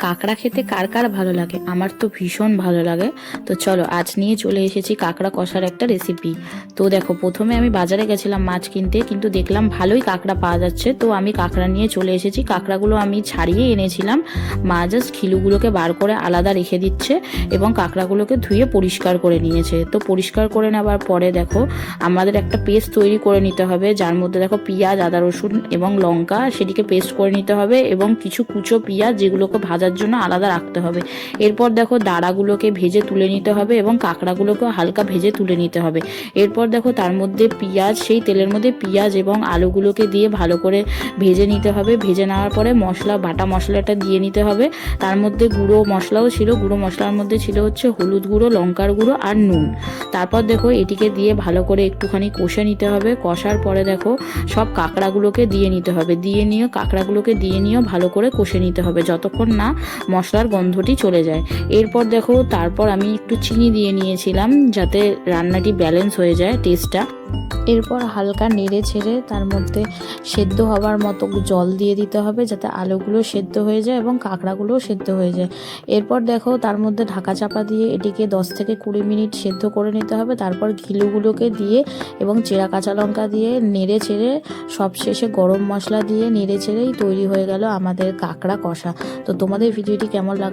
কাঁকড়া খেতে কার কার ভালো লাগে? আমার তো ভীষণ ভালো লাগে। তো চলো আজ নিয়ে চলে এসেছি কাঁকড়া কষার একটা রেসিপি। তো দেখো, প্রথমে আমি বাজারে গেছিলাম মাছ কিনতে, কিন্তু দেখলাম ভালোই কাঁকড়া পাওয়া যাচ্ছে, তো আমি কাঁকড়া নিয়ে চলে এসেছি। কাঁকড়াগুলো আমি ছাড়িয়ে এনেছিলাম, মা জাস্ট খিলুগুলোকে বার করে আলাদা রেখে দিচ্ছে এবং কাঁকড়াগুলোকে ধুয়ে পরিষ্কার করে নিয়েছে। তো পরিষ্কার করে নেওয়ার পরে দেখো, আমাদের একটা পেস্ট তৈরি করে নিতে হবে, যার মধ্যে দেখো পেঁয়াজ, আদা, রসুন এবং লঙ্কা, সেটিকে পেস্ট করে নিতে হবে এবং কিছু কুচো পেঁয়াজ যেগুলোকে ভাজার জন্য আলাদা রাখতে হবে। এরপর দেখো, দাঁড়াগুলোকে ভেজে তুলে নিতে হবে এবং কাঁকড়াগুলোকেও হালকা ভেজে তুলে নিতে হবে। এরপর দেখো, তার মধ্যে পেঁয়াজ, সেই তেলের মধ্যে পেঁয়াজ এবং আলুগুলোকে দিয়ে ভালো করে ভেজে নিতে হবে। ভেজে নেওয়ার পরে বাটা মশলাটা দিয়ে নিতে হবে। তার মধ্যে গুঁড়ো মশলাও ছিল, গুঁড়ো মশলার মধ্যে ছিল হচ্ছে হলুদ গুঁড়ো, লঙ্কার গুঁড়ো আর নুন। তারপর দেখো, এটিকে দিয়ে ভালো করে একটুখানি কষে নিতে হবে। কষার পরে দেখো, সব কাঁকড়াগুলোকে দিয়ে নিতে হবে, কাঁকড়াগুলোকে দিয়ে নিয়েও ভালো করে কষে নিতে হবে যতক্ষণ না মশলার গন্ধটি চলে যায়। এরপর দেখো, তারপর আমি একটু চিনি দিয়ে নিয়েছিলাম যাতে রান্নাটি ব্যালেন্স হয়ে যায় টেস্টটা। এরপর হালকা নেড়ে ছেড়ে তার মধ্যে সেদ্ধ হবার মতো জল দিয়ে দিতে হবে যাতে আলুগুলো সেদ্ধ হয়ে যায় এবং কাঁকড়াগুলোও সেদ্ধ হয়ে যায়। এরপর দেখো, তার মধ্যে ঢাকা চাপা দিয়ে এটিকে 10 থেকে 20 মিনিট সেদ্ধ করে নিতে হবে। তারপর ঘিলুগুলোকে দিয়ে এবং চেরা কাঁচা লঙ্কা দিয়ে নেড়ে ছেড়ে সবশেষে গরম মশলা দিয়ে নেড়ে ছেড়েই তৈরি হয়ে গেল আমাদের কাঁকড়া কষা। তো তোমাদের ভিডিওটি কেমন লাগলো?